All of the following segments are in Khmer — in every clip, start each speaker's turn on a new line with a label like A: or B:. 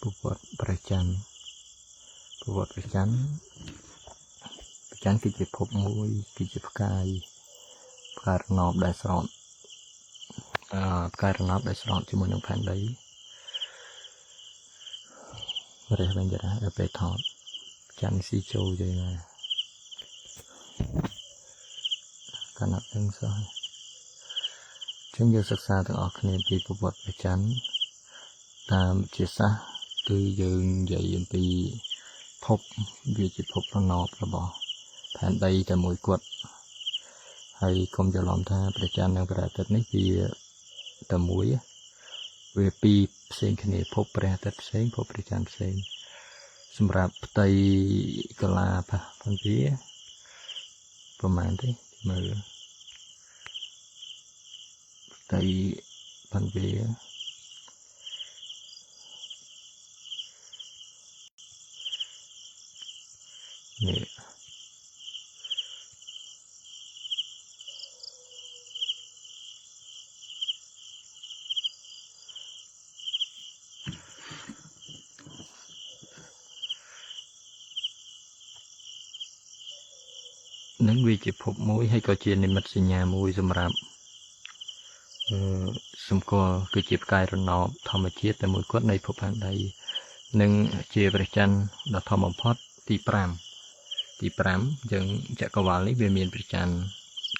A: ប្រវត្តិព្រះច័ន្ទព្រះច័ន្ទគឺជាភពមួយគឺជាផ្កាយរណបដែលស្រន់ផ្កាយរណបដែលស្រន់ជាមួយនឹងផែនដីរះវិញទៅដល់ពេលថតច័ន្ទស៊ីចូលទៅណាកណ្ដាប់ទាំងសោះចឹងយើងសិក្សាទាំងអស់គ្នាពីប្រវត្តិព្រះច័ន្ទតាមជាសាស្ត្រគឺយើងនិយាយអំពីភពវាជាភពរណបរបស់ផែនដីតែមួយគត់ហើយកុំច្រឡំថាព្រះច័ន្ទនិងព្រះអាទិត្យនេះវាតែមួយវាពីរផ្សេងគ្នាភពព្រះអាទិត្យផ្សេងភពព្រះច័ន្ទផ្សេងសម្រាប់ផ្ទៃកលាផងវាប្រហែលទេមើលផ្ទៃផងវានេះនឹងវាជាភពមួយហើយក៏ជានិមិត្តសញ្ញាមួយសម្រាប់សម្គាល់គឺជាផ្កាយរណបធម្មជាតិតែមួយគត់នៃភពផែនដីនិងជាព្រះច័ន្ទដ៏ធំបំផុតទី5យើងចក្រវាឡនេះវាមានព្រះច័ន្ទ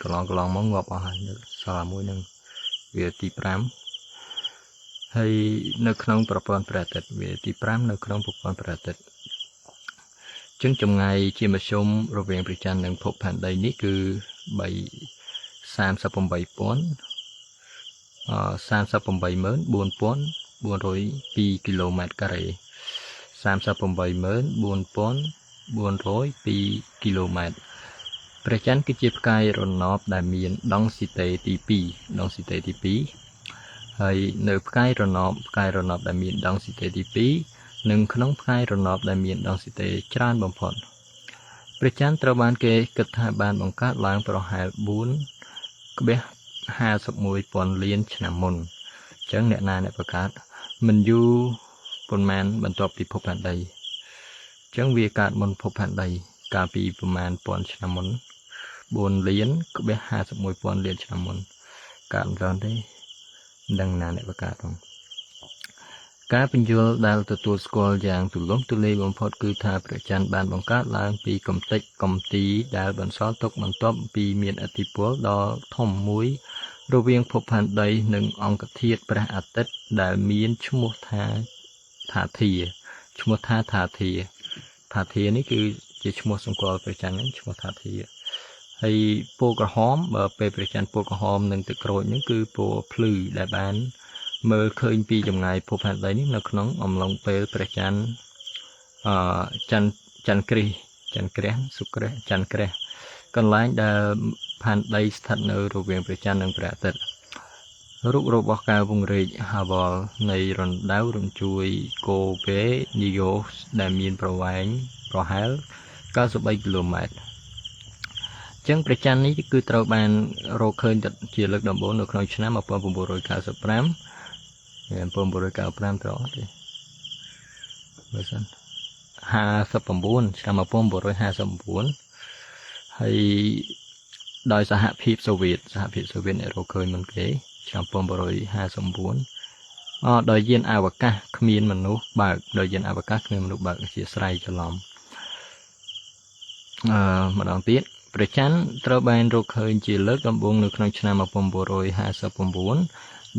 A: កន្លងមកងាប់អស់ហើយសល់មួយនឹងវាទី5ហើយនៅក្នុងប្រព័ន្ធព្រះអាទិត្យវាទី5នៅក្នុងប្រព័ន្ធព្រះអាទិត្យចឹងចម្ងាយជាមធ្យមរវាងព្រះច័ន្ទនិងភពផែនដីនេះគឺ38,402 គីឡូម៉ែត្រការ៉េ38,402 គីឡូម៉ែត្រព្រះច័ន្ទគឺជាផ្កាយរណបដែលមានដង់ស៊ីតេទី2ហើយនៅផ្កាយរណបដែលមានដង់ស៊ីតេទី2និងក្នុងផ្កាយរណបដែលមានដង់ស៊ីតេច្រើនបំផុតព្រះច័ន្ទត្រូវបានគេគិតថាបានបង្កើតឡើងប្រហែល 4.51 លានឆ្នាំមុនអញ្ចឹងអ្នកបង្កើតមិនយូរប៉ុន្មានបន្ទាប់ពីភពផែនដីអញ្ចឹងវាកើតមុនភពផែនដីកាលពីប្រមាណ1000ឆ្នាំមុន 4.51 លានឆ្នាំមុនកើតមិនទាន់ទេមិនដឹងណាអ្នកបង្កើតផងការពន្យល់ដែលទទួលស្គាល់យ៉ាងទូលំទូលាយបំផុតគឺថាព្រះច័ន្ទបានបង្កើតឡើងពីកំទេចកំទីដែលបន្សល់ទុកបន្ទាប់ពីមានឥទ្ធិពលដ៏ធំមួយរវាងភពផែនដីនិងអង្គធាតុព្រះអាទិត្យដែលមានឈ្មោះថាថាធានេះគឺជាឈ្មោះសម្គាល់ព្រះច័ន្ទហ្នឹងឈ្មោះថាធាហើយពណ៌ក្រហមបើពេលព្រះច័ន្ទពណ៌ក្រហមនិងទឹកក្រូចហ្នឹងគឺពណ៌ភ្លឺដែលបានមើលឃើញពីចម្ងាយភពផែនដីនេះនៅក្នុងអំឡុងពេលព្រះច័ន្ទច័ន្ទគ្រាសុក្រៈច័ន្ទគ្រាកន្លែងដែលផែនដីស្ថិតនៅរវាងព្រះច័ន្ទនិងព្រះអាទិត្យរូបរបស់ការពង្រីកហាវលនៃរណ្ដៅរញ្ជួយកូវេនីយ៉ូសដែលមានប្រវែងប្រហែល93 គីឡូម៉ែត្រចឹងព្រះច័ន្ទនេះគឺត្រូវបានរកឃើញជាលើកដំបូងនៅក្នុងឆ្នាំ1995 ត្រូវអត់ទេមើលសិន59ឆ្នាំ1959ហើយដោយសហភាពសូវៀតអ្នករកឃើញមុនគេឆ្នាំ1959ដោយយានអវកាសគ្មានមនុស្សបើកជាស្រ័យច្រឡំម្ដងទៀតព្រះច័ន្ទត្រូវបានរកឃើញជាលើកដំបូងនៅក្នុងឆ្នាំ1959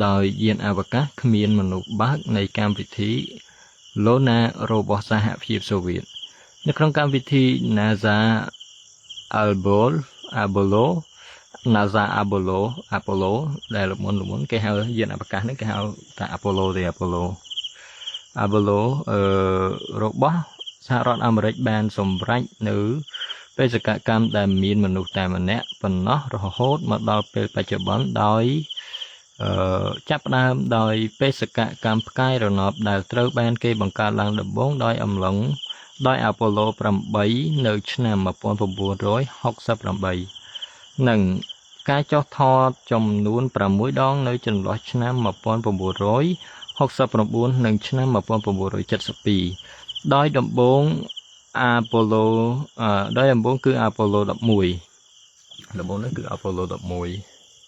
A: ដោយយានអវកាសគ្មានមនុស្សបើកនៃកម្មវិធី Luna របស់សហភាពសូវៀតនៅក្នុងកម្មវិធី NASA Apollo ដែលមុនគេហៅយានអវកាសនេះគេហៅថា Apollo របស់សហរដ្ឋអាមេរិកបានសម្រេចនៅបេសកកម្មដែលមានមនុស្សតែម្នាក់ប៉ុណ្ណោះរហូតមកដល់ពេលបច្ចុប្បន្នដោយចាប់ផ្ដើមដោយបេសកកម្មផ្កាយរណបដែលត្រូវបានគេបង្កើតឡើងដំបូងដោយអាប៉ូឡូ 8 នៅឆ្នាំ1968និងការចុះថតចំនួន6ដងនៅចន្លោះឆ្នាំ1969 69និងឆ្នាំ1972ដោយដំបូងអាប៉ូឡូដោយដំបូងគឺអាប៉ូឡូ11ដំបូងនោះគឺអាប៉ូឡូ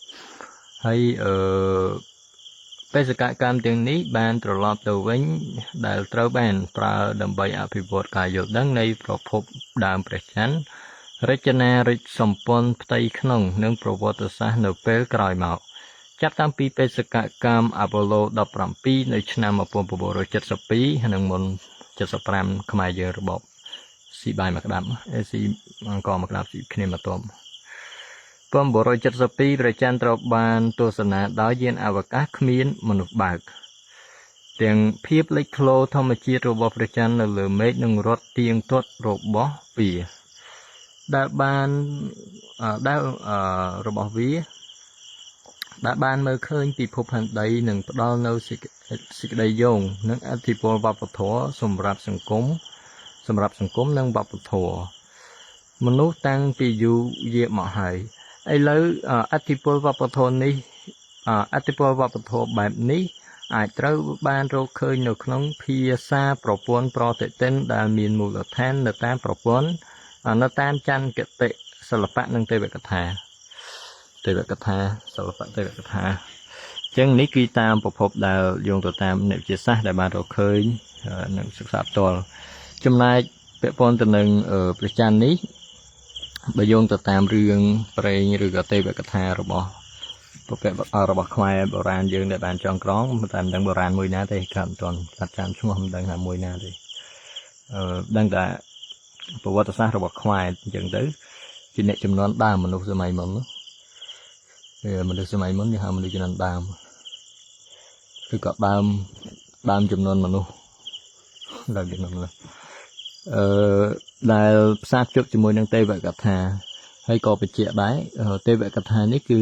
A: 11ហើយបេសកកម្មទាំងនេះបានត្រឡប់ទៅវិញដែលត្រូវបានប្រើដើម្បីអភិវឌ្ឍការយល់ដឹងនៃប្រភពដើមព្រះច័ន្ទរចនារិទ្ធសម្ព័ន្ធផ្ទៃក្នុងនិងប្រវត្តិសាស្ត្រនៅពេលក្រោយមកចាប់តាំងពីបេសកកម្មអាប៉ូឡូ17នៅឆ្នាំ1972និងមុន75ខ្មែរយើងរបបស៊ីបាយមកក្តាប់ស៊ីអង្គមកក្តាប់ស៊ីគ្នាមកតុំ1972ព្រះច័ន្ទត្រូវបានទស្សនាដោយយានអវកាសគ្មានមនុស្សបើកទាំងភាពលេចធ្លោធម្មជាតិរបស់ព្រះច័ន្ទនៅលើមេឃនិងរត់ទៀងទាត់របស់វាដែលបានមើលឃើញពិភពផែនដីនិងផ្ដល់នូវសេចក្តីយោងនិងឥទ្ធិពលវប្បធម៌សម្រាប់សង្គមនិងវប្បធម៌មនុស្សតាំងពីយូរយារមកហើយឥឡូវឥទ្ធិពលវប្បធម៌បែបនេះអាចត្រូវបានរកឃើញនៅក្នុងភាសាប្រព័ន្ធប្រតិទិនដែលមានមូលដ្ឋាននៅតាមប្រព័ន្ធនៅតាមចន្ទគតិសិល្បៈនិងទេវកថាសិល្បៈទេវកថាអញ្ចឹងនេះគឺតាមប្រភពដែលយោងទៅតាមអ្នកវិទ្យាសាស្ត្រដែលបានរកឃើញនិងសិក្សាផ្ទាល់ចំណែកពាក់ព័ន្ធទៅនឹងព្រះច័ន្ទនេះបើយោងទៅតាមរឿងព្រេងឬក៏ទេវកថារបស់ខ្មែរបុរាណយើងដែលបានចងក្រងតែមិនដឹងបុរាណមួយណាទេគាត់មិនទាន់កាត់ចាំឈ្មោះមិនដឹងថាមួយណាទេដឹងតែប្រវត្តិសាស្ត្ររបស់ខ្មែរអញ្ចឹងទៅជាអ្នកចំនួនដើមមនុស្សសម័យមុនមនុស្សសម័យមុនគេហៅមនុស្សចំនួនដើមគឺក៏ដើមចំនួនមនុស្សដែលផ្សារភ្ជាប់ជាមួយនឹងទេវកថាហើយក៏បញ្ជាក់ដែរទេវកថានេះគឺ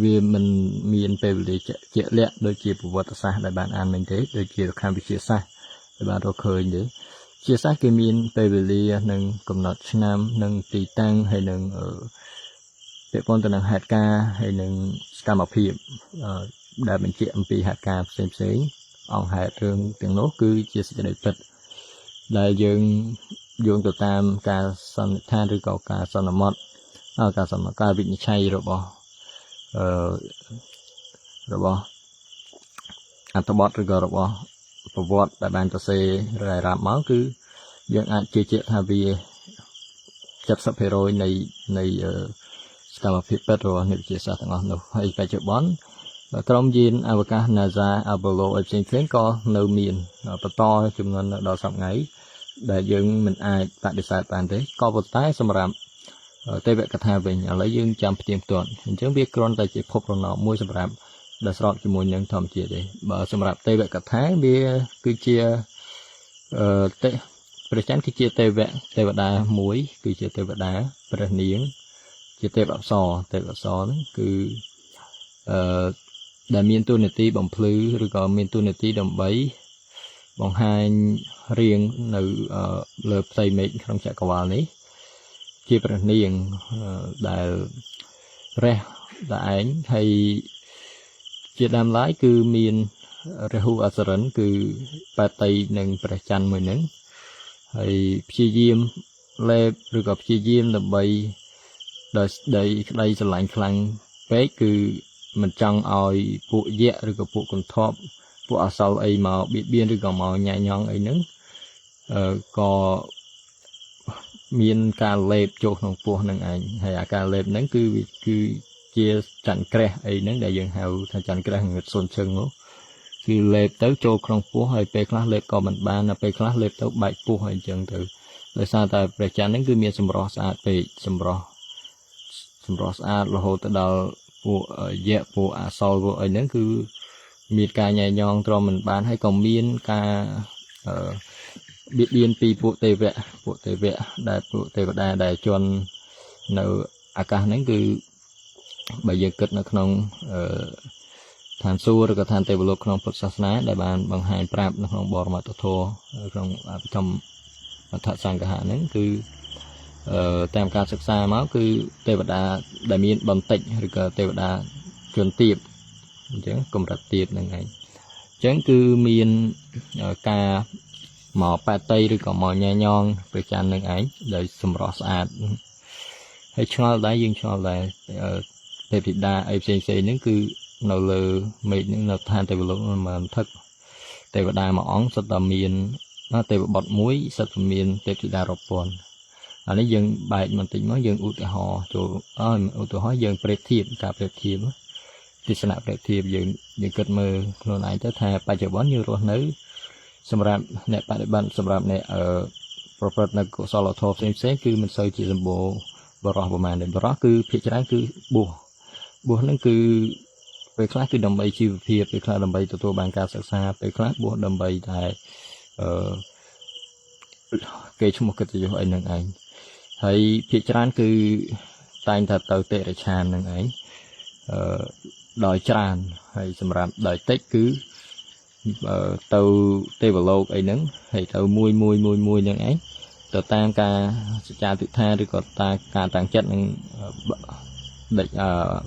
A: វាមិនមានពេលវេលាជាក់លាក់ដូចជាប្រវត្តិសាស្ត្រដែលបានអានមិញទេដូចជាខាងវិទ្យាសាស្ត្រដែលបានរកឃើញទេវិទ្យាសាស្ត្រគឺមានពេលវេលានិងកំណត់ឆ្នាំនិងទីតាំងហើយនឹងពាក់ព័ន្ធទៅនឹងហេតុការណ៍ហើយនឹងសកម្មភាពដែលបញ្ជាក់អំពីហេតុការណ៍ផ្សេងអង្គហេតុរឿងទាំងនោះគឺជាសេចក្តីពិតដែលយើងយោងទៅតាមការសន្និដ្ឋានឬក៏ការសន្មតការវិនិច្ឆ័យរបស់អត្ថបទឬក៏របស់ប្រវត្តិដែលបានសរសេររាយរាប់មកគឺយើងអាចជឿជាក់ថាវា 70% នៃសកម្មភាពពិតរបស់អ្នកវិទ្យាសាស្ត្រទាំងអស់នោះហើយបច្ចុប្បន្នក្រុមយានអវកាស NASA Apollo ផ្សេងក៏នៅមានបន្តចំនួនដល់សប្តាហ៍ថ្ងៃដែលយើងមិនអាចបដិសេធបានទេក៏ប៉ុន្តែសម្រាប់ទេវកថាវិញឥឡូវយើងចាំផ្ទៀងផ្ទាត់អញ្ចឹងវាគ្រាន់តែជាភពរណបមួយសម្រាប់ដែលស្របជាមួយនឹងធម្មជាតិទេបើសម្រាប់ទេវកថាវាគឺជាព្រះច័ន្ទគឺជាទេវតាមួយគឺជាទេវតាព្រះនាងជាទេពអប្សរហ្នឹងគឺដែលមានតួនាទីបំភ្លឺឬក៏មានតួនាទីដើម្បីបង្ហាញរៀងនៅលើផ្ទៃមេឃក្នុងចក្រវាឡនេះជាព្រះនាងដែលរះតែឯងហើយជាដើមឡើយគឺមានរាហូអសរិនគឺបាតីនឹងព្រះច័ន្ទមួយហ្នឹងហើយព្យាយាមលេបឬក៏ព្យាយាមដើម្បីដោយក្តីស្រឡាញ់ខ្លាំងពេកគឺមិនចង់ឲ្យពួកយក្សឬក៏ពួកកន្ធប់ពួកអសលអីមកបៀតបៀនឬក៏មកញ៉ាំញ៉ង់អីហ្នឹងក៏មានការលេបចូលក្នុងពោះនឹងឯងហើយអាការលេបហ្នឹងគឺជាច័ន្ទក្រេះអីហ្នឹងដែលយើងហៅថាច័ន្ទក្រេះងឹតសូនជើងនោះគឺលេបទៅចូលក្នុងពោះហើយពេលខ្លះលេបក៏មិនបានដល់ពេលខ្លះលេបទៅបែកពោះហើយអញ្ចឹងទៅដោយសារតែព្រះច័ន្ទហ្នឹងគឺមានសម្រស់ស្អាតពេកសម្រស់ស្អាតរហូតទៅដល់ពួកយក្សពួកអសលពួកអីហ្នឹងគឺមានការញ៉ែញ៉ងទ្រាំមិនបានហើយក៏មានការបៀតបៀនពីពួកទេវៈដែលពួកទេវតាដែលជន់នៅអាកាសហ្នឹងគឺបើយើងគិតនៅក្នុងឋានសួគ៌ឬក៏ឋានទេវលោកក្នុងពុទ្ធសាសនាដែលបានបង្ហាញប្រាប់នៅក្នុងបរមត្ថធម៌ក្នុងអភិធម្មអដ្ឋសង្កហៈហ្នឹងគឺតាមការសិក្សាមកគឺទេវតាដែលមានបន្តិចឬក៏ទេវតាជនទាបអញ្ចឹងកម្រិតទាបហ្នឹងឯង chẳng cứ miền ca mỏ pa tây rồi có mỏ nha nhon về chăn nâng ấy đời sầm rõ sạch hay cho đá dương cho là tệp thịt đa FCC những cứ nào lờ mệt những nào than tệp lúc mà thất tệp đa mà óng sật tầm miền nó tệp bọt muối sật tầm miền tệp thịt đa rộp bòn anh ấy dừng bài mình tính nói dừng út họ chỗ út họ dừng prep thiệp cả prep thiệp thì sẽ nạp prep thiệp dừng cất mơ luôn này tới thà bài chờ bón như rồi nữสำหรับในปัจจุบันสำหรับในประเภทนักกุศลทบเส้นคือมันใส่จีนโบบรอประมาณนี้บรอคือพิจารณาคือบัวนั่นคือไปคลาสคือดำใบชีวเพียไปคลาสดำใบตัวบางการศึกษาไปคลาสบัวดำใบได้เกี่ยวกับกิจวัตรอันหนึ่งไอ้ให้พิจารณาคือตายถัดเต่าเตะชานหนึ่งไอ้ดอยจานให้สำหรับดอยเต็กคือtàu tây vào lô ấy nứng hay tàu mui nâng ấy tàu tam ca cha tự tha thì có ta ca tàng chất nâng địch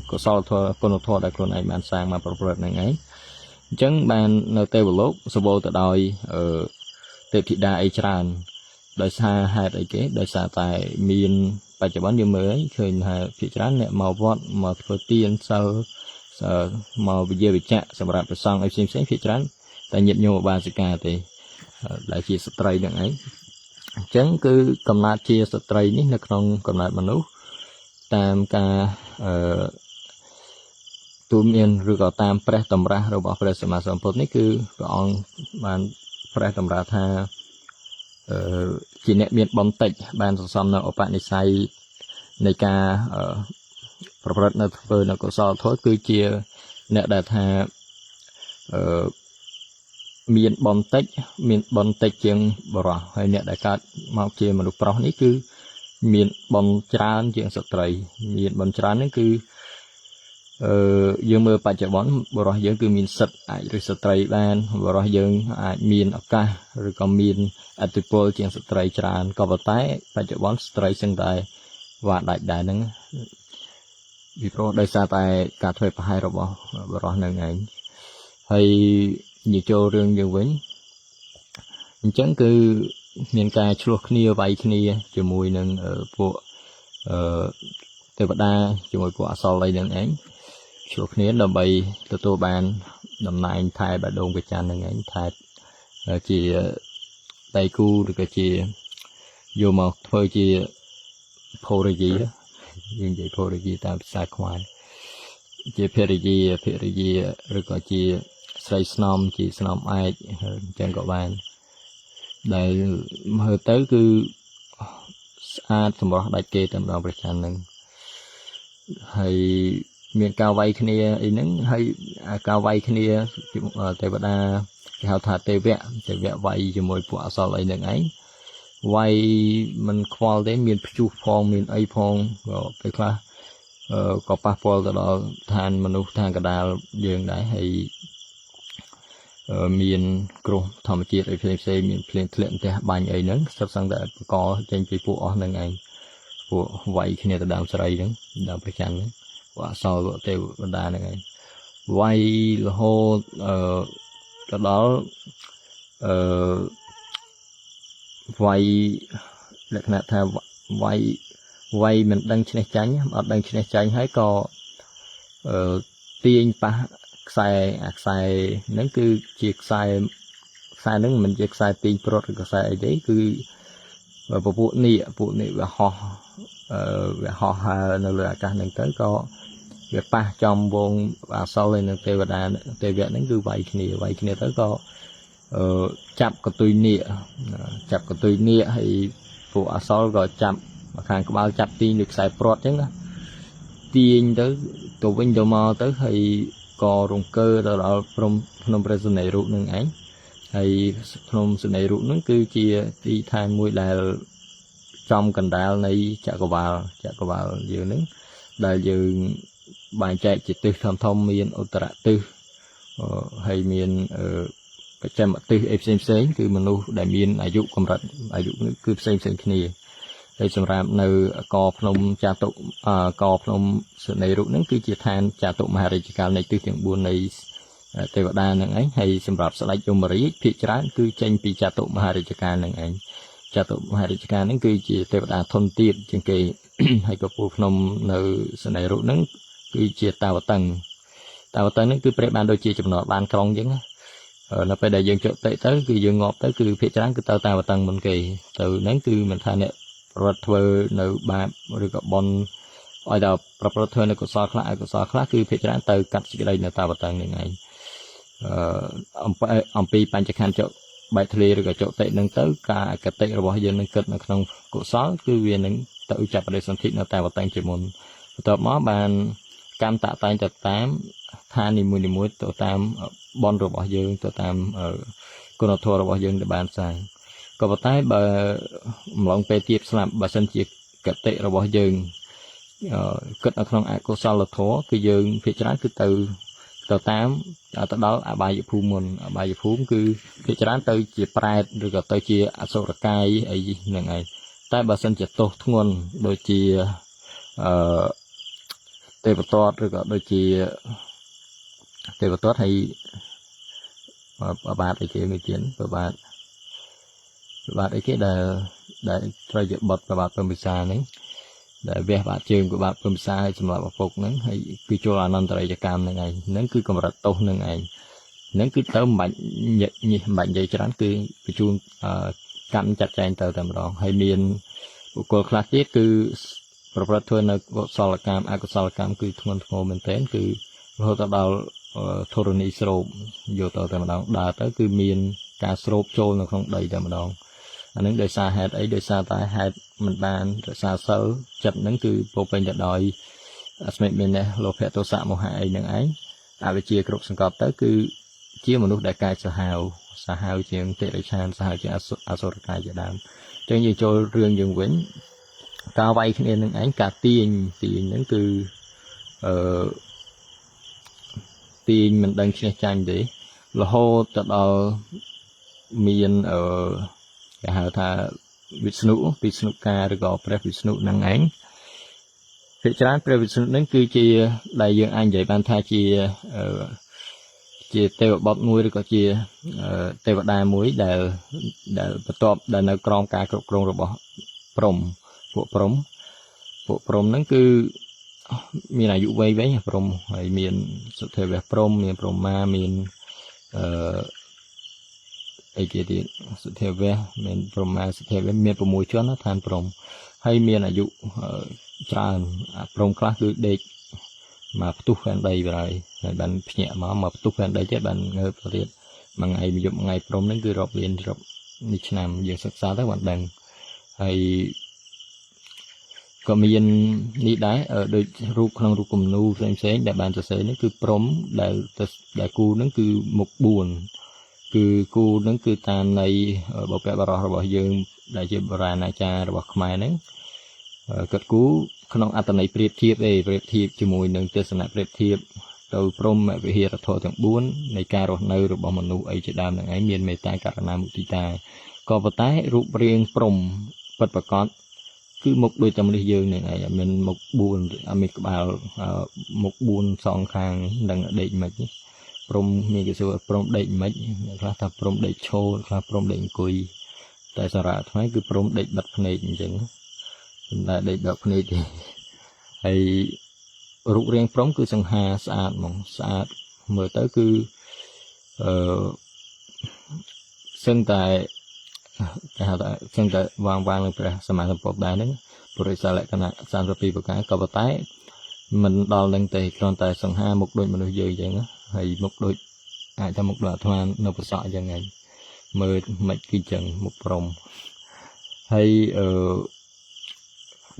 A: có so thua con thua đại con này bàn sang mà proper nâng ấy chẳng bàn nơi tây vào lô số bộ tự đòi tệp thị đa ấy tràn đời xa hai đại kế đời xa tại miền bài chợ bán như mới khởi hai thị trấn này màu vót màu phơi tiên sâu màu bây giờ bị chạ sầm rạp xong em xem thị trấn tại nhiệt nhô ba sự ca thì lại chia stray đằng ấy chẳng cứ cầm nát chia stray ní nó không cầm nát mà nấu tam ca tụi miền rồi có tam pre tầm ra rồi bỏ pre mà sản phẩm ní cứ còn bàn pre tầm ra tha chỉ nẹt miền bom tịch bàn sản nó ở bạn này saiในการประพฤติในเพื่อนก็สอนทศคือเชียเนี่ยได้ทามีนบอลเต็กเชียงบรอให้เนี่ยได้การมาเชียมนุษย์ปรนี่คือมีนบอลจานเชียงสตรีมีนบอลจานนั่นคือยังเมื่อปัจจุบันบรอยังคือมีนสัตไอหรือสตรีบ้านบรอยังมีนอากาหรือก็มีนอัติโพลเชียงสตรีจานก็ปัจจัยปัจจุบันสตรีซึ่งได้ว่าได้นั่งวิโรได้ซาตายการถอยไปให้เราบอกรอหนึ่งไงให้ยิ่งโจเรื่องยังวิ่งจังคือมีการชลวกนี้ไว้นี้จมูกหนึ่งพวกเทวดาจมูกพวกสอลอะไรหนึ่งเองชลวกนี้เราไปตัวบานดำนายไทยแบบโดนไปจานหนึ่งเองไทยจีไตกูหรือก็จีโยมเอาเพื่อจีโพริจียังใจโพริจีตามสายควายจีเพริจีหรือก็จีใส่สนอมจีสนอมไอจังกบานได้เมื่อtớiคืออาสมรได้เกตามเราประชันหนึ่งให้เมียนกาวไว้ขณีอีนึงให้กาวไว้ขณีเทวดาเขาถาเทวะไว้จมวยปวดสอบอะไรหนึ่งไอวัยมันควอลได้มีนพิจูพองมีนไอพองก็ไปคลาก็ปะพอลตลอดทานมนุษย์ทางกระดาษยืงได้ให้มีนกรุธรรมจิตไอเพลงเซมีนเพลงเทเลนแต่บางไอ้นั้นสักสังแต่ก็เจนไปปวดนั่งไงปวดวัยขี้เนี่ยแต่ดำใส่นั้นดำไปจันนั้นว่าสอบเตวบรรดานั่งไงวัยโหตลอดวัยลักษณะถ้าวัยมันดังชนิดใจเอาดังชนิดใจให้ก็เตียงปะใส่นั่นคือจีกใส่นั่นมันจีกใส่ตีนโปรดก็ใส่đấyคือพวกนี้ว่าห่อหาในเรื่องการนั่งtớiก็แบบปะจอมวงว่าsauเลยนั่งเทวดาเทวะนั่นคือวัยขี้tớiก็จับกระตุยเนี่ยให้พวกอาซอลก็จับมาข้างกระเป๋าจับตีนđượcใส่โปรดจังนะตีนtớiตัววิ่งตัวมาtớiให้ก่อรงเกอร์ตลอดพนมประสนในรูปหนึ่งไอ้ให้พนมสนในรูปนั้นคือเชียตีทายมวยได้จอมกันดาในจักรวาลอยู่นั้นได้อยู่บางใจจิตตึกทำมีนอุตระตึกให้มีนประจำตึกเซนคือมนุษย์ได้มีอายุกำลังอายุคือเซนนี้ในสำหรับในกอพนมจาตุกอพนมในรูปนั้นคือจิตทานจาตุมหาราชการในตึกอย่างบุญใน ទេវតានឹងឯងហើយសម្រាប់ស្ដេចយមរាជភាគច្រើនគឺចេញពីចតុមហារាជការនឹងឯងចតុមហារាជការនឹងគឺជាទេវតាធនទៀតជាងគេ ហើយក៏ពូភ្នំនៅសនេរុនឹងគឺជាតាវតឹងហ្នឹងគឺព្រះបានដូចជាចំណតបានក្រុងអញ្ចឹងនៅពេលដែលយើងចុតិទៅគឺយើងងាប់ទៅគឺភាគច្រើនគឺទៅតាវតឹងមុនគេទៅហ្នឹងគឺមិនថាអ្នកប្រព្រឹត្តធ្វើនៅបាបឬក៏បុណ្យឲ្យដល់ប្រព្រឹត្តធ្វើនៅកុសលខ្លះអកុសលខ្លះគឺភាគច្រើនទៅកាត់សេចក្តីនៅតាវតឹងហ្នឹងឯងអំពីបញ្ចខណ្ឌចុបែកធ្លាឬក៏ចុតិហ្នឹងទៅការអកតិរបស់យើងនឹងគិតនៅក្នុងកុសលគឺវានឹងទៅចាប់បដិសន្ធិនៅតាវតឹងជាមុនបន្ទាប់មកបានកម្មតតែងទៅតាមឋាននីមួយៗទៅតាមបុណ្យរបស់យើងទៅតាមគុណធម៌របស់យើងដែលបានសាងក៏ប៉ុន្តែបើម្លងពេលទៀតស្លាប់បើសិនជាកតិរបស់យើងគិតនៅក្នុងអកុសលធម៌គឺយើងភាគច្រើនគឺទៅតាមទៅដល់អបាយភូមិមុនអបាយភូមិគឺភាគច្រើនទៅជាប្រែតឬក៏ទៅជាអសុរកាយអីហ្នឹងឯងតែបើសិនជាទោសធ្ងន់ដូចជាទេវទត្តឬក៏ដូចជាទេវទត្តហើយប្របាទអីគេមួយទៀតប្របាទអីគេដែលត្រូវជាបុតប្របាទព្រំពិសាហ្នឹងដែលវះបាក់ជើងប្របាទព្រំពិសាឲ្យសម្រាប់ឪពុកហ្នឹងហើយគឺចូលអនន្តរិយកម្មហ្នឹងឯងហ្នឹងគឺកម្រិតទោសហ្នឹងឯងហ្នឹងគឺទៅមិនបាច់និយាយច្រើនគឺបញ្ជូនកម្មចាត់ចែងទៅតែម្ដងហើយមានបុគ្គលខ្លះទៀតគឺប្រព្រឹត្តធ្វើនៅកុសលកម្មអកុសលកម្មគឺធ្ងន់ធ្ងរមែនទែនគឺរហូតដល់ធរណីស្រូបយកទៅតែម្ដងដើរទៅគឺមានការស្រូបចូលនៅក្នុងដីតែម្ដងអានឹងដោយសារហេតុអីដោយសារតែហេតុមិនបានរក្សាសិលចិត្តហ្នឹងគឺពោពេញទៅដោយអស្មិមាននេះលោភៈទោសៈមោហៈអីហ្នឹងឯងអវិជ្ជាគ្រប់សង្កត់ទៅគឺជាមនុស្សដែលកាយសាហាវជាងតិរិឆានសាហាវជាងអសុរកាយជាដើមចឹងយើងចូលរឿងយើងវិញការវាយគ្នានឹងឯងការទាញហ្នឹងគឺទាញមិនដឹងឈ្នះចាញ់ទេរហូតទៅដល់មានគេហៅថាវិស្ណុការឬក៏ព្រះវិស្ណុហ្នឹងឯងភាគច្រើនព្រះវិស្ណុហ្នឹងគឺជាដែលយើងអាចនិយាយបានថាជាទេវបុត្រមួយឬក៏ជាទេវតាមួយដែលបន្ទាប់ដែលនៅក្រោមការគ្រប់គ្រងរបស់ពួកព្រំហ្នឹងគឺមានអាយុវែងព្រំហើយមានសុទ្ធិវៈព្រំមានព្រំមាមានអីគេទៀតសុទ្ធិវៈមានព្រំមាសុទ្ធិវៈមាន6ជាន់ឋានព្រំហើយមានអាយុច្រើនព្រំខ្លះគឺដេកមកផ្ទុះផែនដីបរហើយបានភ្ញាក់មកផ្ទុះផែនដីទៀតបានងើបទៅទៀតមួយថ្ងៃព្រំហ្នឹងគឺរាប់លានរាប់នេះឆ្នាំយើងសិក្សាទៅបានដឹងហើយក៏មាននេះដែរដូចរូបក្នុងរូបគំនូផ្សេងដែលបានសរសេរនេះគឺព្រំដែលគូហ្នឹងគឺមុខ4គឺគូហ្នឹងគឺតាមន័យបុព្វបុរសរបស់យើងដែលជាបុរាណអាចារ្យរបស់ខ្មែរហ្នឹងគាត់គូក្នុងអត្តន័យប្រៀបធៀបជាមួយនឹងទេសនៈប្រៀបធៀបទៅព្រំវិហារធម៌ទាំង4នៃការរស់នៅរបស់មនុស្សអីជាដើមហ្នឹងឯងមានមេត្តាករុណាមុទិតាក៏ប៉ុន្តែរូបរាងព្រំពិតប្រាកដគឺមុខដូចតែមនុស្សយើងនឹងឯងមានមុខ4អត់មានក្បាលមុខ4សងខាងនឹងដេកមិនព្រំមានគេសួរព្រំដេកមិនខ្លះថាព្រំដេកឈរខ្លះព្រំដេកអង្គុយតែសារៈថ្មីគឺព្រំដេកបិទភ្នែកអញ្ចឹងមិនដែលដេកបិទភ្នែកទេហើយរូបរាងព្រំគឺសង្ហាស្អាតហ្មងស្អាតមើលទៅគឺសឹងតែគេហៅថាសឹងតែវាងនឹងព្រះសម្មាសម្ពុទ្ធដែរហ្នឹងពុរិសលក្ខណៈ32ប្រការក៏ប៉ុន្តែមិនដល់នឹងទេគ្រាន់តែសង្ហាមុខដូចមនុស្សយើងអញ្ចឹងហើយមុខដូចអាចថាមុខដូចអាត្មានៅប្រសក់អញ្ចឹងឯងមើលមិនគឺអញ្ចឹងមុខព្រំហើយ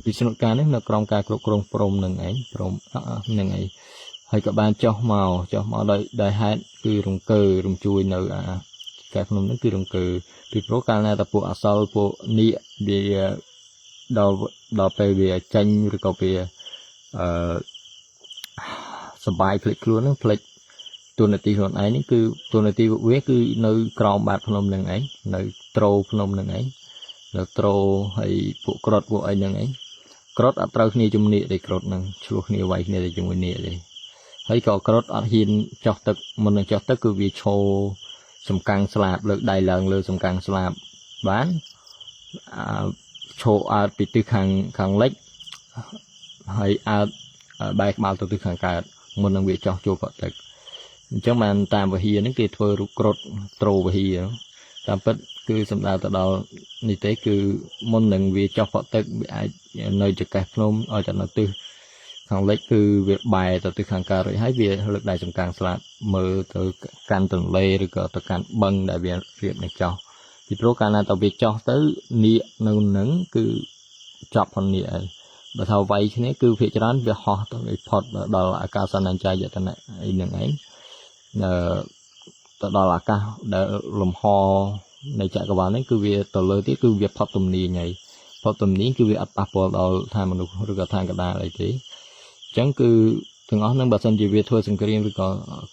A: វិស្ណុការនេះនៅក្រោមការគ្រប់គ្រងព្រំនឹងឯងព្រំនឹងឯងហើយក៏បានចុះមកដោយហេតុគឺរង្គើរំជួយនៅកែភ្នំនេះគឺរង្គើពីព្រោះកាលណាតែពួកអសលពួកនេះវាដល់ពេលវាចាញ់ឬក៏វាសបាយភ្លេចខ្លួននឹងភ្លេចទូនាទីខ្លួនឯងនេះគឺទូនាទីវាគឺនៅក្រោមបាតភ្នំនឹងឯងនៅត្រូភ្នំនឹងឯងនៅត្រូហើយពួកក្រត់ពួកអីនឹងឯងក្រត់អត់ត្រូវគ្នាជំនាកទេក្រត់នឹងឆ្លោះគ្នាវាយគ្នាទៅជាមួយនាគទេ ហើយក៏ក្រត់អត់ហ៊ានចោះទឹកមុននឹងចោះទឹកគឺវាឈោសំកាំងស្លាបលើកដៃឡើងលើសំកាំងស្លាបបានឈោអើតពីទិសខាងលិចហើយអើតបែរក្បាលទៅទិសខាងកើតមុននឹងវាចោះចូលប្រទឹកអញ្ចឹងបានតាមវិហារហ្នឹងគេធ្វើរូបក្រត់ត្រូវិហារតាមពិតគឺសំដៅទៅដល់នេះទេគឺមុននឹងវាចោះប្រទឹកវាអាចនៅចកេះភ្នំឲ្យតែនៅទិសខាងលិចគឺវាបែរទៅទិសខាងកើតរួចហើយវាលើកដៃសំកាំងស្លាបមើលទៅកាន់ទន្លេឬក៏ទៅកាន់បឹងដែលវារៀបនឹងចោះពីព្រោះកាលណាតើវាចោះទៅនាគនៅនឹងគឺចប់ផងនាគហើយបើថាវាយគ្នាគឺភាគច្រើនវាហោះទៅផុតដល់អាកាសអនញ្ញយតនៈអីហ្នឹងឯងទៅដល់អាកាសដែលលំហនៃចក្រវាឡនេះគឺវាទៅលើទៀតគឺវាផុតទំនាញហើយផុតទំនាញគឺវាអត់ប៉ះពាល់ដល់ឋានមនុស្សឬក៏ឋានកណ្ដាលអីទេអញ្ចឹងគឺទាំងអស់ហ្នឹងបើសិនជាវាធ្វើសង្គ្រាមឬក៏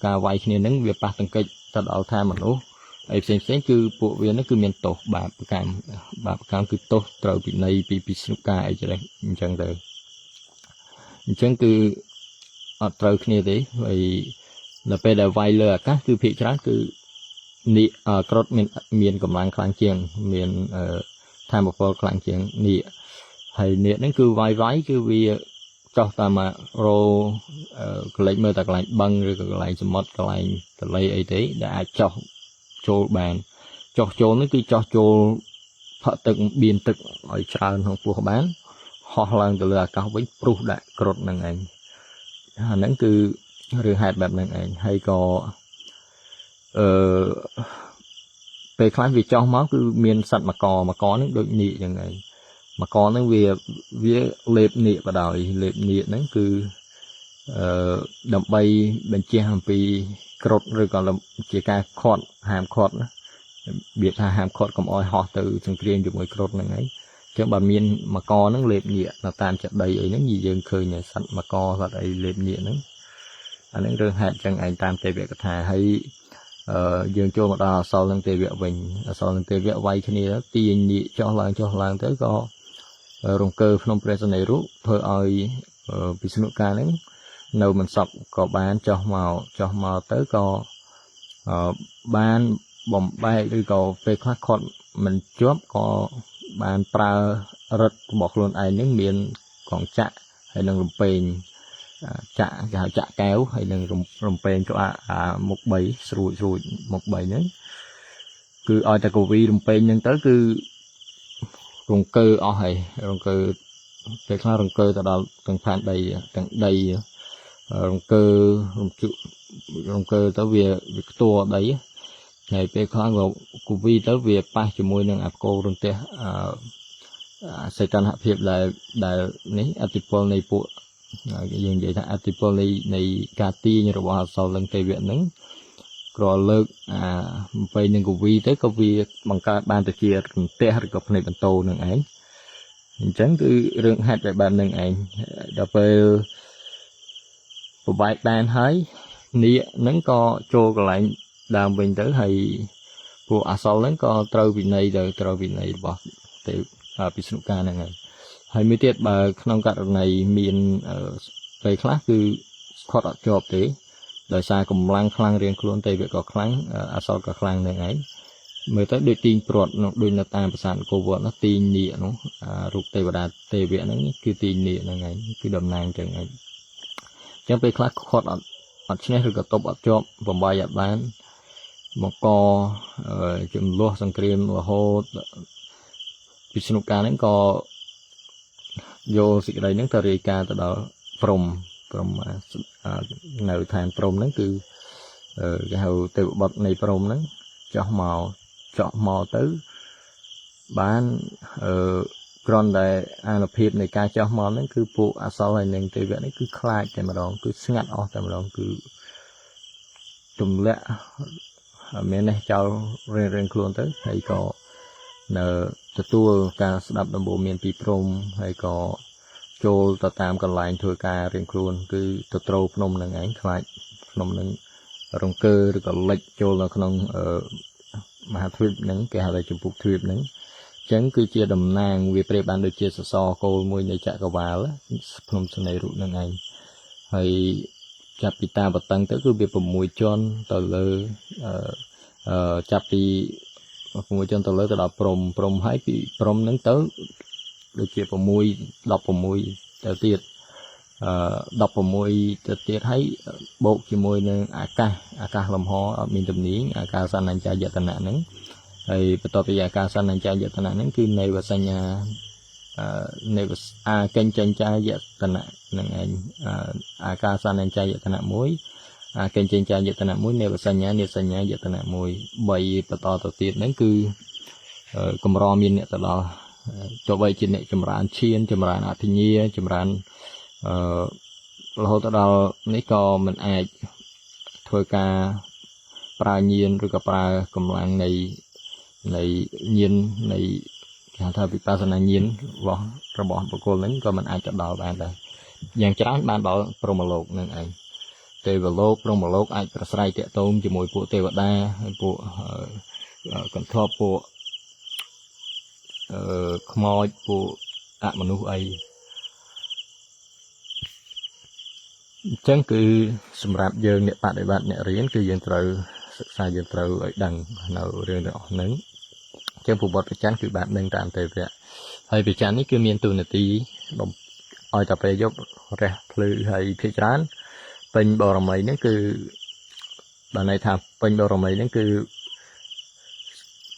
A: ការវាយគ្នាហ្នឹងវាប៉ះទង្គិចទៅដល់ឋានមនុស្សហើយផ្សេងគឺពួកវាហ្នឹងគឺមានទោសបាបកម្មគឺទោសត្រូវពិន័យពីពិស្ណុកាអីចឹងអញ្ចឹងទៅអញ្ចឹងគឺអត់ត្រូវគ្នាទេហើយដល់ពេលដែលវាយលើអាកាសគឺភាគច្រើនគឺនាគក្រត់មានកម្លាំងខ្លាំងជាងមានថាមពលខ្លាំងជាងនាគហើយនាគហ្នឹងគឺវាយគឺវាចោះតាមរោកន្លែងមើលតែកន្លែងបឹងឬក៏កន្លែងសមុទ្រកន្លែងទន្លេអីទេដែលអាចចោះចូលបានចោះចូលនេះគឺចោះចូលផឹកទឹកបៀនទឹកឲ្យច្រើនក្នុងពោះបានហោះឡើងទៅលើអាកាសវិញព្រុសដាក់ក្រត់ហ្នឹងឯងអាហ្នឹងគឺរឿងហេតុបែបហ្នឹងឯងហើយក៏ពេលខ្លះវាចោះមកគឺមានសត្វមកហ្នឹងដូចនាគចឹងឯងមកហ្នឹងវាលេបនាគបដ ாய் លេបនាគហ្នឹងគឺដើម្បីបញ្ជាអំពីក្រត់ឬក៏ជាការខាត់ហាមខាត់ណាវាថាហាមខាត់កុំអោយហោះទៅសង្គ្រាមជាមួយក្រត់ហ្នឹងឯងចឹងបើមានមកហ្នឹងលេបនាគនៅតាមចដីអីហ្នឹងយើងឃើញសត្វមកសត្វអីលេបនាគហ្នឹងអាហ្នឹងរឿងហេតុចឹងឯងតាមទេវកថាហើយយើងចូលមកដល់អសលនឹងទេវៈវិញអសលនឹងទេវៈវាយគ្នាទាញនាគចោះឡើងទៅក៏រង្គើភ្នំព្រះសនីរូបធ្វើឲ្យពិស្ណុកាហ្នឹងនៅមិនសពក៏បានចោះមកទៅក៏បានបំបែកឬក៏ពេលខ្លះគាត់មិនជាប់ក៏បានប្រើរឹតរបស់ខ្លួនឯងហ្នឹងមានកងចាក់ហើយនឹងរំពេងចាក់គេហៅចាក់កែវហើយនឹងរំពេងក្បាលមុខ3ស្រួចមុខ3ហ្នឹងគឺឲ្យតែកវីរំពេងហ្នឹងទៅគឺរង្គើអស់ហើយរង្គើពេលខ្លះរង្គើទៅដល់ទាំងផែនដីទាំងដីរង្គើរង្គើទៅវាខ្ទួដីហើយពេលខ្លះក៏កវីទៅវាប៉ះជាមួយនឹងអាផ្គររន្ទះសីតុណ្ហភាពដែលនេះអតិពលនៃពួកយើងនិយាយថាអតិពលនៃការទាញរបស់អសលនឹងទេវៈហ្នឹងក្រលើកពេលនឹងកវីទៅក៏វាបង្កើតបានទៅជារន្ទះឬក៏ភ្នែកបន្ទោនឹងឯងអញ្ចឹងគឺរឿងហេតុតែបែបហ្នឹងឯងដល់ពេលប្របែកបានហើយនាគហ្នឹងក៏ចូលកន្លែងដើមវិញទៅហើយពួកអសលហ្នឹងក៏ត្រូវវិន័យរបស់ទេវពិស្ណុកាហ្នឹងហើយមួយទៀតបើក្នុងករណីមានពេលខ្លះគឺស្គាត់អត់ជាប់ទេដោយសារកម្លាំងខ្លាំងរៀងខ្លួនទេវៈក៏ខ្លាំងអសលក៏ខ្លាំងហ្នឹងឯងមើលទៅដូចទាញព្រាត់ដូចនៅតាមប្រាសាទអង្គរវត្តនោះទាញនាគនោះរូបទេវតាទេវៈហ្នឹងគឺទាញនាគហ្នឹងឯងគឺតំណាងចឹងឯងអញ្ចឹងពេលខ្លះគាត់អត់ឈ្នះឬក៏តបអត់ជាប់បំបីអត់បានមកចំនួនសង្គ្រាមរហូតពិស្ណុកាហ្នឹងក៏យកសេចក្តីហ្នឹងទៅរាយការណ៍ទៅដល់ព្រំនៅឋានព្រំហ្នឹងគឺគេហៅទេវបុត្រនៃព្រំហ្នឹងចោះមកទៅបានគ្រាន់តែអានុភាពនៃការចោះមកហ្នឹងគឺពួកអសលហើយនឹងទេវៈនេះគឺខ្លាចតែម្ដងគឺស្ងាត់អស់តែម្ដងគឺទម្លាក់មាននេះចោលរៀងខ្លួនទៅហើយក៏នៅទទួលការស្ដាប់ដំបូន្មានពីព្រំហើយក៏ចូលទៅតាមកន្លែងធ្វើការរៀងខ្លួនគឺទៅត្រូភ្នំនឹងឯងខ្លាចភ្នំនឹងរង្គើឬក៏លិចចូលនៅក្នុងមហាទ្វីបហ្នឹងគេហៅថាចម្ពុះទ្វីបហ្នឹងអញ្ចឹងគឺជាតំណាងវាប្រៀបបានដូចជាសសរគោលមួយនៃចក្រវាឡភ្នំសនីរុហ្នឹងឯងហើយ ចាប់ពីតាបតឹងទៅគឺវា6ជាន់ទៅលើចាប់ពី6ជាន់ទៅលើទៅដល់ព្រំហើយពីព្រំហ្នឹងទៅដូចជា16ទៅទៀត16ទៅទៀតហើយបូកជាមួយនឹងអាកាសលំហអត់មានទំនាញអាកាសសញ្ញយតនៈហ្នឹងហើយបន្ទាប់ពីអាកាសសញ្ញយតនៈហ្នឹងគឺនៃវសញ្ញានៃកញ្ចញ្ចាយតនៈហ្នឹងឯងអាកាសសញ្ញយតនៈ1កញ្ចញ្ចាយតនៈ1នៃវសញ្ញានិសញ្ញាយតនៈ1 3បន្តទៅទៀតហ្នឹងគឺកម្រមានអ្នកទៅដល់ទោះបីជាអ្នកចម្រើនឈានចម្រើនអធិញ្ញាចម្រើនរហូតដល់នេះក៏មិនអាចធ្វើការប្រើញៀនឬក៏ប្រើកម្លាំងនៃញៀននៃគេហៅថាវិបស្សនាញៀនរបស់បុគ្គលហ្នឹងក៏មិនអាចទៅដល់បានដែរយ៉ាងច្រើនបានដល់ព្រហ្មលោកនឹងឯងទេវលោកព្រហ្មលោកអាចប្រស្រ័យតាក់ទងជាមួយពួកទេវតាហើយពួកកន្ធពពួកខ្មោចពួកអមនុស្សអីអញ្ចឹងគឺសម្រាប់យើងអ្នកបដិបត្តិអ្នករៀនគឺយើងត្រូវសិក្សាយើងត្រូវឲ្យដឹងនៅរឿងទាំងអស់ហ្នឹងអញ្ចឹងពុទ្ធប្រច័នគឺបានដឹងតាមទេវៈហើយប្រច័ននេះគឺមានទូនាទីឲ្យតែពេលយប់រះភ្លឺហើយភាគច្រើនពេញបរមីហ្នឹងគឺបានន័យថាពេញបរមីហ្នឹងគឺ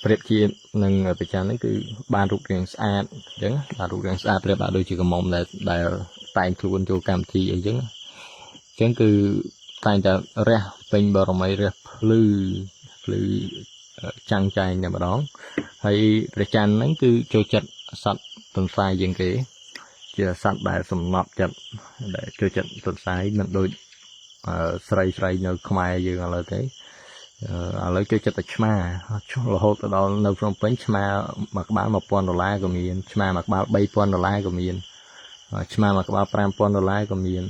A: ប្រៀបជានឹងប្រច័នហ្នឹងគឺបានរូបរាងស្អាតអញ្ចឹងបានរូបរាងស្អាតប្រៀបដូចជាកំមុំដែលតែងខ្លួនចូលកម្មវិធីអីចឹងអញ្ចឹងគឺតែងតែរះពេញបរមីរះភ្លឺចាំងចែងតែម្ដងហើយព្រះច័ន្ទហ្នឹងគឺចូលចិត្តសត្វទន្សាយជាងគេជាសត្វដែលសំណប់ចិត្តដែលចូលចិត្តទន្សាយមិនដូចស្រីនៅខ្មែរយើងឥឡូវទេឥឡូវចូលចិត្តតែឆ្មារហូតទៅដល់នៅភ្នំពេញឆ្មាមួយក្បាល$1000ក៏មានឆ្មាមួយក្បាល$3000ក៏មានឆ្មាមួយក្បាល$5000ក៏មាន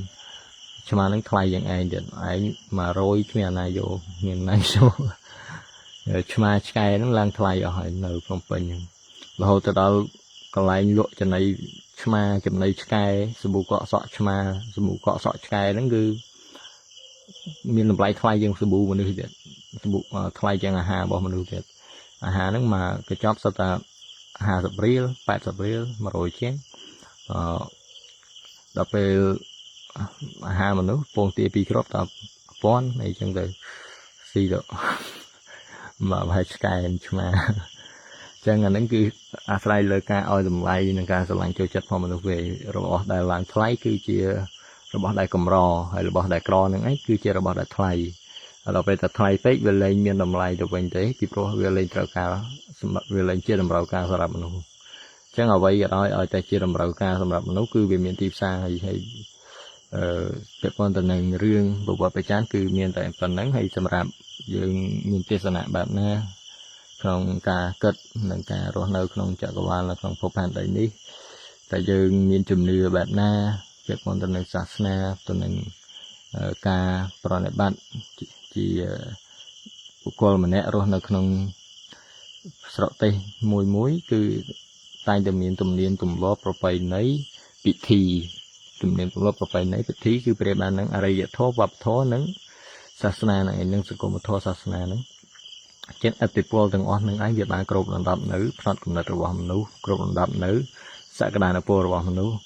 A: ឆ្មាហ្នឹងថ្លៃយ៉ាងឯងទៀតឯង100គ្មានអាណាយកមានណាយកឆ្មាឆ្កែហ្នឹងឡើងថ្លៃអស់ហើយនៅភ្នំពេញហ្នឹងរហូតទៅដល់កន្លែងលក់ចំណីឆ្មាចំណីឆ្កែសាប៊ូកក់សក់ឆ្មាសាប៊ូកក់សក់ឆ្កែហ្នឹងគឺមានតម្លៃថ្លៃជាងសាប៊ូមនុស្សទៀតសាប៊ូថ្លៃជាងអាហាររបស់មនុស្សទៀតអាហារហ្នឹងមកកញ្ចប់សុទ្ធតែ50រៀល80រៀល100ជាងដល់ពេលអាហារមនុស្សពងទា2គ្រាប់ត1000អីចឹងទៅស៊ីទៅមកហើយឆ្កែឆ្មាចឹងអាហ្នឹងគឺអាស្រ័យលើការឲ្យតម្លៃនិងការស្រឡាញ់ចូលចិត្តរបស់មនុស្សវិញរបស់ដែលឡើងថ្លៃគឺជារបស់ដែលកម្រហើយរបស់ដែលក្រហ្នឹងឯងគឺជារបស់ដែលថ្លៃដល់ពេលតែថ្លៃពេកវាលែងមានតម្លៃទៅវិញទេពីព្រោះវាលែងត្រូវការវាលែងជាតម្រូវការសម្រាប់មនុស្សចឹងអ្វីក៏ដោយឲ្យតែជាតម្រូវការសម្រាប់មនុស្សគឺវាមានទីផ្សារហើយពាក់ព័ន្ធទៅនឹងរឿងប្រវត្តិប្រចាំគឺមានតែប៉ុណ្្នឹងហើយសម្រាប់យើងមានទេសនៈបែបណាក្នុងការគិតនិងការរស់នៅក្នុងចក្រវាលនៅក្នុងភពផែនដីនេះតែយើងមានជំនឿបែបណាពាក់ព័ន្ធទៅនឹងសាសនាទៅនឹងការប្រតិបត្តិជាបុគ្គលម្នាក់រស់នៅក្នុងស្រុកទេសមួយគឺតែងតែមានទំនៀមទម្លាប់ប្រពៃណីពិធីទំនៀមទម្លាប់ប្រពៃណីពិធីគឺប្រៀបបាននឹងអរិយធម៌វប្បធម៌និងសាសនានឹងឯងសង្គមធម៌សាសនានឹងជាអតិពលទាំងអស់នឹងឯងវាបានគ្របដណ្ដប់នៅផ្នត់គំនិតរបស់មនុស្សគ្របដណ្ដប់នៅសក្តានុពលរបស់មនុស្ស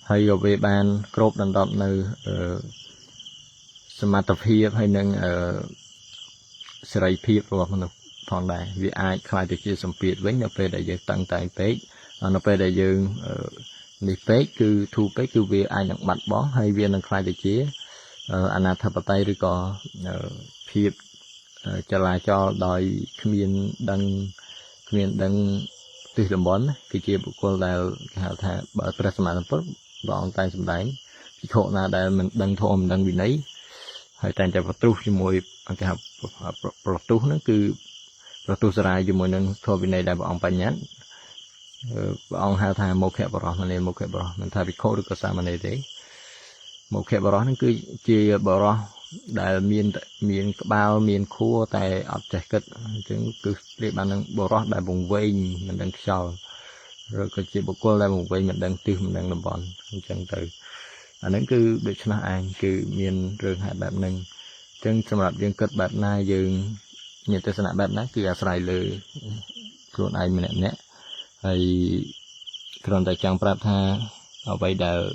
A: ហើយក៏វាបានគ្របដណ្ដប់នៅសមត្ថភាពហើយនឹងសេរីភាពរបស់មនុស្សផងដែរវាអាចខ្លាយទៅជាសម្ពាធវិញនៅពេលដែលយើងតឹងតែងពេកនៅពេលដែលយើងនេះពេកគឺធូរពេកគឺវាអាចនឹងបាត់បង់ហើយវានឹងខ្លាយទៅជាអនាធិបតេយ្យឬក៏ភាពចលាចលដោយគ្មានដឹងទិសតំបន់គឺជាបុគ្គលដែលគេហៅថាបើព្រះសម្មាសម្ពុទ្ធព្រះអង្គតែងសម្ដែងភិក្ខុណាដែលមិនដឹងធម៌មិនដឹងវិន័យហើយតែងតែប្រទុះជាមួយគេហៅប្រទុះហ្នឹងគឺប្រទុះសារាយជាមួយនឹងធម៌វិន័យដែលព្រះអង្គបញ្ញត្តិព្រះអង្គហៅថាមោខៈបរោះមនេមោខៈបរោះមិនថាភិក្ខុឬក៏សាមណេរទេមោខៈបរោះហ្នឹងគឺជាបរោះដែលមានក្បាលមានខួរតែអត់ចេះគិតអញ្ចឹងគឺប្រៀបបាននឹងបរោះដែលវង្វេងមិនដឹងខ្យល់ឬក៏ជាបុគ្គលដែលវង្វេងមិនដឹងទិសមិនដឹងតំបន់អញ្ចឹងទៅ anh ấy cứ được cho anh cứ miền rừng hạt bạc nâng chân sầm lập dương kết bạc na dương nhiệt tình sạch bạc na cứ sài lười luôn ai mình nè hay còn tại chẳng prap tha ở vậy đờ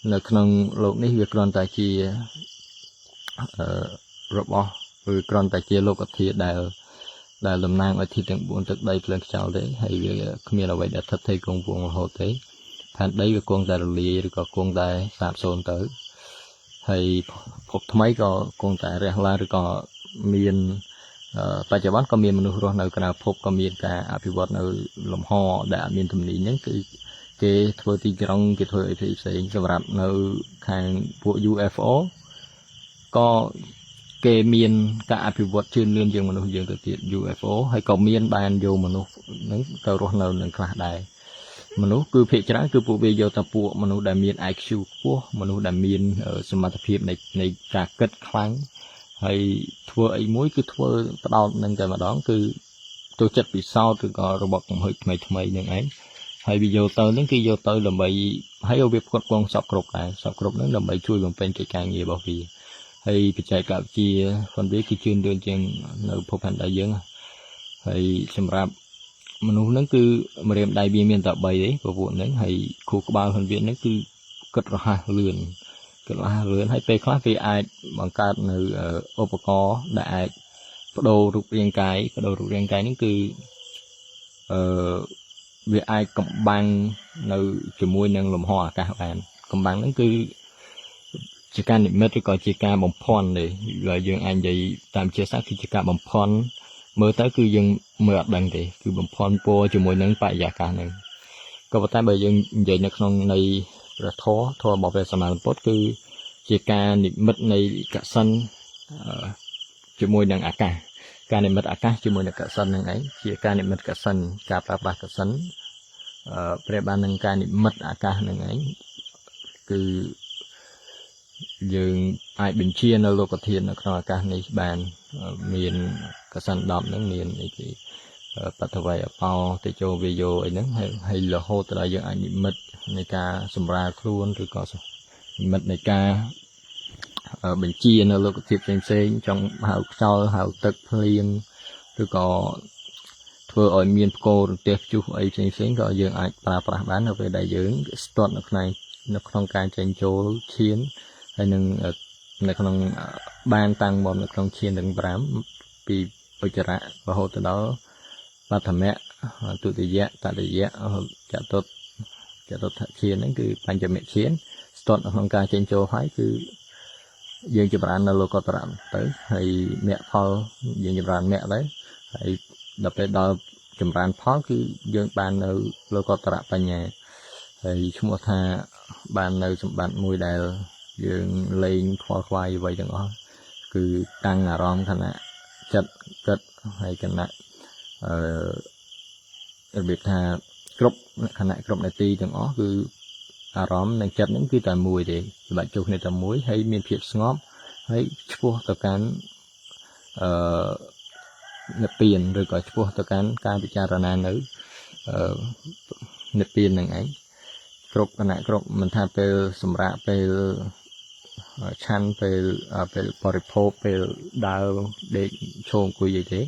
A: នៅក្នុងលោកនេះវាគ្រាន់តែជារបស់ឬគ្រាន់តែជាលោកធាតុដែលតំណាងឲ្យធាតុទាំង4ទឹកដីភ្លើងខ្យល់ទេហើយវាគ្មានអ្វីដែលស្ថិតថេរគង់វង្សរហូតទេផែនដីវាគង់តែរលាយឬក៏គង់តែសាបសូន្យទៅហើយភពថ្មីក៏គង់តែរះឡើងឬក៏មានបច្ចុប្បន្នក៏មានមនុស្សរស់នៅក្រៅភពក៏មានការអភិវឌ្ឍនៅលំហដែលអត់មានទំនាញហ្នឹងគឺគេធ្វើទីក្រុងគេធ្វើអីផ្សេងសម្រាប់នៅខាងពួក UFO ក៏គេមានការអភិវឌ្ឍជឿនលឿនជាងមនុស្សយើងទៅទៀត UFO ហើយក៏មានបានយកមនុស្សហ្នឹងទៅរស់នៅនឹងខ្លះដែរមនុស្សគឺភាគច្រើនគឺពួកវាយកតែពួកមនុស្សដែលមាន IQ ខ្ពស់មនុស្សដែលមានសមត្ថភាពនៃការគិតខ្លាំងហើយធ្វើអីមួយគឺធ្វើផ្ដោតនឹងតែម្ដងគឺចូលចិត្តពិសោធន៍ឬក៏របបកំហុសថ្មីនឹងឯងហើយវាយកទៅហ្នឹងគឺយកទៅដើម្បីហើយវាផ្គត់ផ្គង់សពគ្រប់ដែរសពគ្រប់ហ្នឹងដើម្បីជួយបំពេញកិច្ចការងាររបស់វាហើយបច្ចេកវិទ្យាផងវាគឺជឿនលឿនជាងនៅភពផែនដីយើងហើយសម្រាប់មនុស្សហ្នឹងគឺម្រាមដៃវាមានតែ3ទេពពួកហ្នឹងហើយខួរក្បាលផងវាហ្នឹងគឺគិតរហ័សលឿនហើយពេលខ្លះវាអាចបង្កើតនៅឧបករណ៍ដែលអាចបដូររូបរាងកាយហ្នឹងគឺវាអាចកំបាំងនៅជាមួយនឹងលំហអាកាសបានកំបាំងហ្នឹងគឺជាការនិមិត្តឬក៏ជាការបំភាន់ទេហើយយើងអាចនិយាយតាមជាសាស្ត្រគឺជាការបំភាន់មើលទៅគឺយើងមើលអត់ដឹងទេគឺបំភាន់ពណ៌ជាមួយនឹងបរិយាកាសហ្នឹងក៏ប៉ុន្តែបើយើងនិយាយនៅក្នុងនៃព្រះធម៌របស់ព្រះសម្មាសម្ពុទ្ធគឺជាការនិមិត្តនៃកសិនជាមួយនឹងអាកាសការនិមិត្តអាកាសជាមួយនឹងកសិនហ្នឹងឯងជាការនិមិត្តកសិនការប្រើប្រាស់កសិនព្រះបាននឹងការនិមិត្តអាកាសហ្នឹងឯងគឺយើងអាចបញ្ជានៅលោកធាតុនៅក្នុងអាកាសនេះបានមានកសិន10ហ្នឹងមានអីគេបតវ័យអបោតេជោវាយោអីហ្នឹងហើយរហូតដល់យើងអាចនិមិត្តនៃការសម្រាលខ្លួនឬក៏និមិត្តនៃការបញ្ជានៅលោកធាតុផ្សេងចង់ហៅខ្យល់ហៅទឹកភ្លៀងឬក៏ធ្វើឲ្យមានផ្គររន្ទះព្យុះអីផ្សេងក៏យើងអាចប្រើប្រាស់បាននៅពេលដែលយើងស្ទាត់នៅក្នុងការចេញចូលឈានហើយនឹងនៅក្នុងបានតាំងមកនៅក្នុងឈានទាំង5ពីឧច្ចរៈរហូតទៅដល់បឋមៈទុតិយៈតតិយៈចតុត្ថឈានហ្នឹងគឺបញ្ចមឈានស្ទាត់នៅក្នុងការចេញចូលហើយគឺយើងចម្រើននៅលោកតរៈទៅហើយមគ្គផលយើងចម្រើនមគ្គដែរហើយដល់ពេលដល់ចម្រើនផលគឺយើងបាននៅលោកតរៈបញ្ញាហើយឈ្មោះថាបាននៅសម្បត្តិមួយដែលយើងលែងខ្វល់ខ្វាយអ្វីទាំងអស់គឺតាំងអារម្មណ៍ខណៈចិត្តគិតហើយខណៈរបៀបថាគ្រប់ខណៈគ្រប់នាទីទាំងអស់គឺអារម្មណ៍និងចិត្តហ្នឹងគឺតែមួយទេសម្បត្តិជួបគ្នាតែមួយហើយមានភាពស្ងប់ហើយឆ្ពោះទៅកាន់និព្វានឬក៏ឆ្ពោះទៅកាន់ការពិចារណានៅនិព្វានហ្នឹងឯងគ្រប់គណៈគ្រប់មិនថាពេលសម្រាប់ពេលឆាន់ពេលបរិភោគពេលដើរដេកឈរអង្គុយអីទេ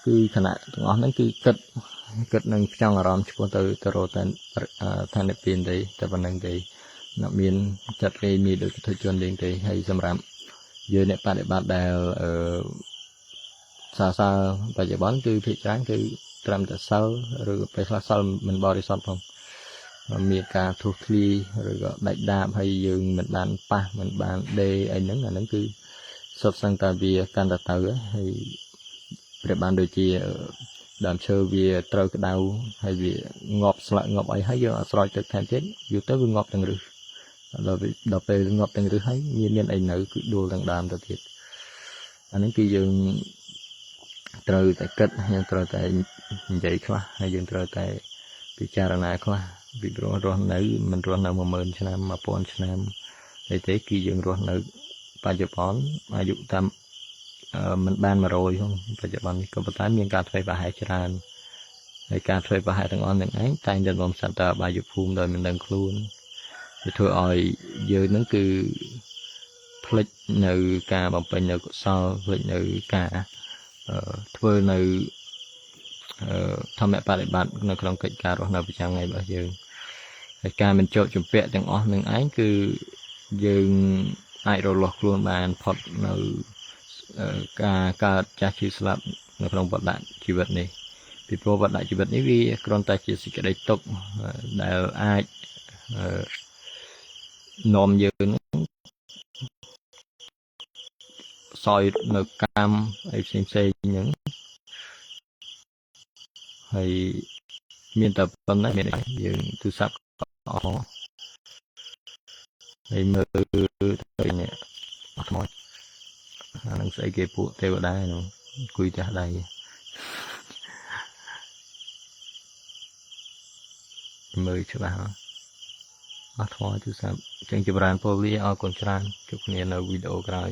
A: គឺគណៈទាំងអស់ហ្នឹងគឺគិតនឹងផ្ចង់អារម្មណ៍ឆ្ពោះទៅរកតែឋាននិព្វានទេតែប៉ុណ្្នឹងទេអ្នកមានចិត្តគេមានដូចទៅជនលេងទេហើយសម្រាប់យើងអ្នកបដិបត្តិដែលសាបច្ចុប្បន្នគឺភាគច្រើនគឺត្រឹមតែសិលឬពេលខ្លះសិលមិនបរិសុទ្ធផងមានការធុះធ្លីឬក៏ដាច់ដាបហើយយើងមិនបានប៉ះមិនបានដេអីហ្នឹងអាហ្នឹងគឺសុទ្ធសឹងតែវាកាន់តែទៅហើយព្រះបានដូចជាដើមឈើវាត្រូវក្តៅហើយវាងាប់ស្លឹកងាប់អីហើយយើងអត់ស្រោចទឹកថែមទៀតយូរទៅវាងាប់ទាំងឫសដល់ពេលងាប់ទាំងឫសហើយមានអីនៅគឺដួលទាំងដើមទៅទៀតអាហ្នឹងគឺយើងត្រូវតែគិតយើងត្រូវតែនិយាយខ្លះហើយយើងត្រូវតែពិចារណាខ្លះពីព្រោះរស់នៅមិនរស់នៅ10000ឆ្នាំ1000ឆ្នាំអីទេគឺយើងរស់នៅបច្ចុប្បន្នអាយុតាមមិនបាន100ផងបច្ចុប្បន្ននេះក៏ប៉ុន្តែមានការធ្វេសប្រហែសច្រើនហើយការធ្វេសប្រហែសទាំងអស់នឹងឯងតែងតែនាំសត្វទៅអបាយភូមិដោយមិនដឹងខ្លួន វាធ្វើឲ្យយើងហ្នឹងគឺផ្លិចនៅការបំពេញនៅកុសលផ្លិចនៅការធ្វើនៅធម្មបប្រតិបត្តិនៅក្នុងកិច្ចការរស់នៅប្រចាំថ្ងៃរបស់យើងហើយការមិនជាប់ជំពាក់ទាំងអស់នឹងឯងគឺយើងអាចរលាស់ខ្លួនបានផុតនៅការកើតចាស់ឈឺស្លាប់នៅក្នុងបដជីវិតនេះពីព្រោះបដជីវិតនេះវាគ្រាន់តែជាសេចក្តីទុក្ខដែលអាចនាំយើងសោយនៅកម្មអីផ្សេងហ្នឹងហើយមានតែប៉ុណ្ណេះមានយើងទូរស័ព្ទអស់ហើយមើលទៅនេះអត់ខ្មោចអានឹងស្អីគេពួកទេវតាហ្នឹងអង្គុយចាស់ដៃមើលច្បាស់អត់ខ្មោចទូរស័ព្ទចឹងចម្រើនពរលាអរគុណច្រើនជួបគ្នានៅវីដេអូក្រោយ